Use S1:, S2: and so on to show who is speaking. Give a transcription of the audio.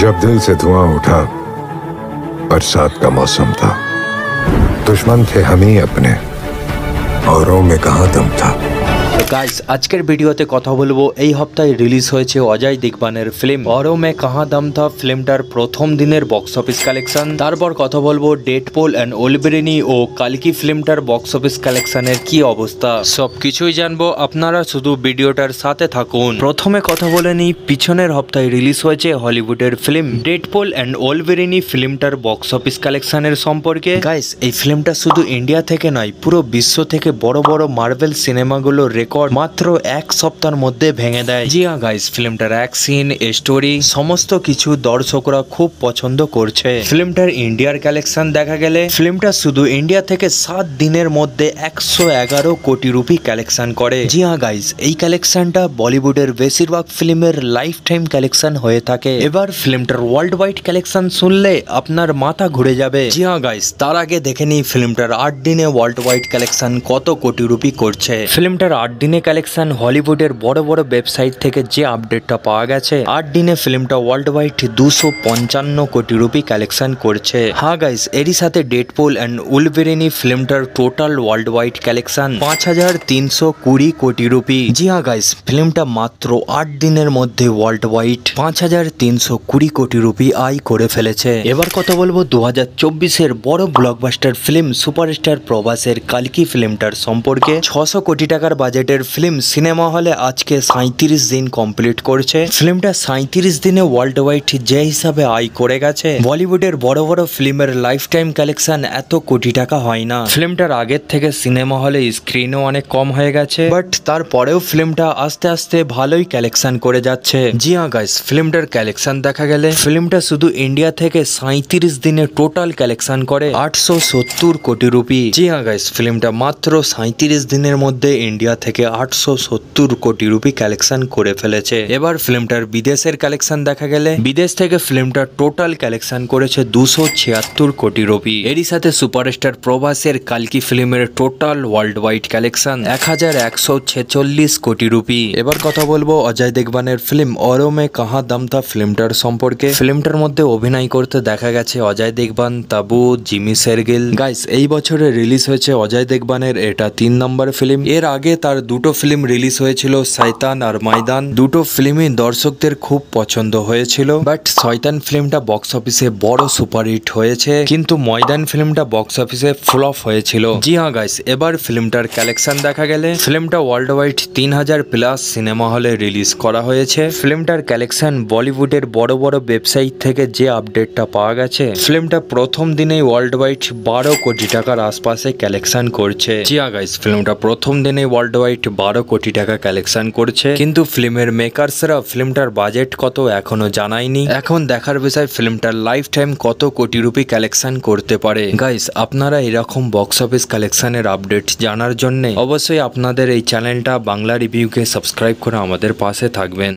S1: जब दिल से धुआं उठा, बरसात का मौसम था। दुश्मन थे हम ही अपने, औरों में कहाँ दम था।
S2: गाइस আজকের ভিডিওতে কথা বলবো এই সপ্তাহে রিলিজ হয়েছে অজয় দেবগনের ফিল্ম औरों में कहाँ दम था ফিল্মটার প্রথম দিনের বক্স অফিস কালেকশন। তারপর কথা বলবো ডেডপুল এন্ড ওলভেরিনি ও কালকি ফিল্মটার বক্স অফিস কালেকশনের কি অবস্থা, সবকিছুই জানবো। আপনারা শুধু ভিডিওটার সাথে থাকুন। প্রথমে কথা বলে নিই পিছনের সপ্তাহে রিলিজ হয়েছে হলিউডের ফিল্ম ডেডপুল এন্ড ওলভেরিনি ফিল্মটার বক্স অফিস কালেকশনের সম্পর্কে। গাইস এই ফিল্মটা শুধু ইন্ডিয়া থেকে নয়, পুরো বিশ্ব থেকে বড় বড় মার্ভেল সিনেমাগুলোর রেকর্ড মাত্র এক সপ্তাহের মধ্যে ভেঙে দেয়। জি হ্যাঁ গাইস, ফিল্মটার অ্যাকশন, স্টোরি সমস্ত কিছু দর্শকরা খুব পছন্দ করছে। ফিল্মটার ইন্ডিয়ার কালেকশন দেখা গেলে ফিল্মটা শুধু ইন্ডিয়া থেকে 7 দিনের মধ্যে 111 কোটি রুপি কালেকশন করে। জি হ্যাঁ গাইস, এই কালেকশনটা বলিউডের বেশিরভাগ ফিল্মের লাইফ টাইম কালেকশন হয়ে থাকে। এবার ফিল্মটার ওয়ার্ল্ড ওয়াইড কালেকশন শুনলে আপনার মাথা ঘুরে যাবে। জি হ্যাঁ গাইস, তার আগে দেখে নিই ফিল্মটার 8 দিনে ওয়ার্ল্ড ওয়াইড কালেকশন কত কোটি রুপি করছে। ফিল্মটার 8 দিনে কালেকশন হলিউডের বড় বড় ওয়েবসাইট থেকে যে আপডেটটা পাওয়া গেছে, 8 দিনে ফিল্মটা ওয়ার্ল্ড ওয়াইড 255 কোটি রুপি কালেকশন করছে। হ্যাঁ গাইস, এরই সাথে ডেডপুল এন্ড ওলভেরিনি ফিল্মটার টোটাল ওয়ার্ল্ড ওয়াইড কালেকশন 5320 কোটি রুপি। জি হ্যাঁ গাইস, ফিল্মটা মাত্র 8 দিনের মধ্যে ওয়ার্ল্ড ওয়াইড 5320 কোটি রুপি আয় করে ফেলেছে। এবার কথা বলবো 2024-এর বড় ব্লকবাস্টার ফিল্ম সুপারস্টার প্রভাসের কালকি ফিল্মটার সম্পর্কে। 600 কোটি টাকার বাজেটের ফিল্ম সিনেমা হলে আজকে 37 দিন কমপ্লিট করছে। ফিল্মটা 37 দিনে ওয়ার্ল্ড ওয়াইড যে হিসাবে আয় করে গেছে, বলিউডের বড় বড় ফিল্মের লাইফ টাইম কালেকশন এত কোটি টাকা হয় না। ফিল্মটার আগের থেকে সিনেমা হলে স্ক্রিনও অনেক কম হয়ে গেছে, বাট তারপরেও ফিল্মটা আস্তে আস্তে ভালোই কালেকশন করে যাচ্ছে। জি হ্যাঁ গাইস, ফিল্মটার কালেকশন দেখা গেলে ফিল্মটা শুধু ইন্ডিয়া থেকে 37 দিনে টোটাল কালেকশন করে 870 কোটি রুপি। জি হ্যাঁ গাইস, ফিল্মটা মাত্র 37 দিনের মধ্যে ইন্ডিয়া থেকে 870 কোটি রুপি কালেকশন করে ফেলেছে। এবার ফিল্মটার বিদেশের কালেকশন দেখা গেলে বিদেশ থেকে ফিল্মটার টোটাল কালেকশন করেছে 276 কোটি রুপি। এরই সাথে সুপারস্টার প্রভাসের কালকি ফিল্মের টোটাল ওয়ার্ল্ড ওয়াইড কালেকশন 1146 কোটি রুপি। এবার কথা বলবো অজয় দেবগনের ফিল্ম औरों में कहाँ दम था ফিল্মটার সম্পর্কে। ফিল্মটার মধ্যে অভিনয় করতে দেখা গেছে অজয় দেবগন, তাবু, জিমি শেরগিল। গাইস এই বছরে রিলিজ হয়েছে অজয় দেবগনের এটা 3 নম্বর ফিল্ম। এর আগে তার দুটো ফিল্ম রিলিজ হয়েছিল শয়তান আর ময়দান। দুটো ফিল্মই দর্শকদের খুব পছন্দ হয়েছিল, বাট শয়তান ফিল্মটা বক্স অফিসে বড় সুপারহিট হয়েছে, কিন্তু ময়দান ফিল্মটা বক্স অফিসে ফ্লপ হয়েছিল। জি হ্যাঁ গাইস, এবার ফিল্মটার কালেকশন দেখা গেলে ফিল্মটা ওয়ার্ল্ড ওয়াইড 3000 প্লাস সিনেমা হলে রিলিজ করা হয়েছে। ফিল্মটার কালেকশন বলিউডের বড় বড় ওয়েবসাইট থেকে যে আপডেটটা পাওয়া গেছে, ফিল্মটা প্রথম দিনেই ওয়ার্ল্ড ওয়াইড 12 কোটি টাকার আশপাশে কালেকশন করছে। জি হ্যাঁ গাইস, ফিল্মটা প্রথম দিনে ওয়ার্ল্ড ওয়াইড 12 কোটি টাকা কালেকশন করছে, কিন্তু ফিল্মের মেকারসরা ফিল্মটার বাজেট কত এখনো জানায়নি। এখন দেখার বিষয় ফিল্মটার লাইফ টাইম কত কোটি রুপি কালেকশন করতে পারে। গাইস আপনারা এরকম বক্স অফিস কালেকশনের আপডেট জানার জন্য অবশ্যই আপনাদের এই চ্যানেলটা বাংলা রিভিউকে সাবস্ক্রাইব করে আমাদের পাশে থাকবেন।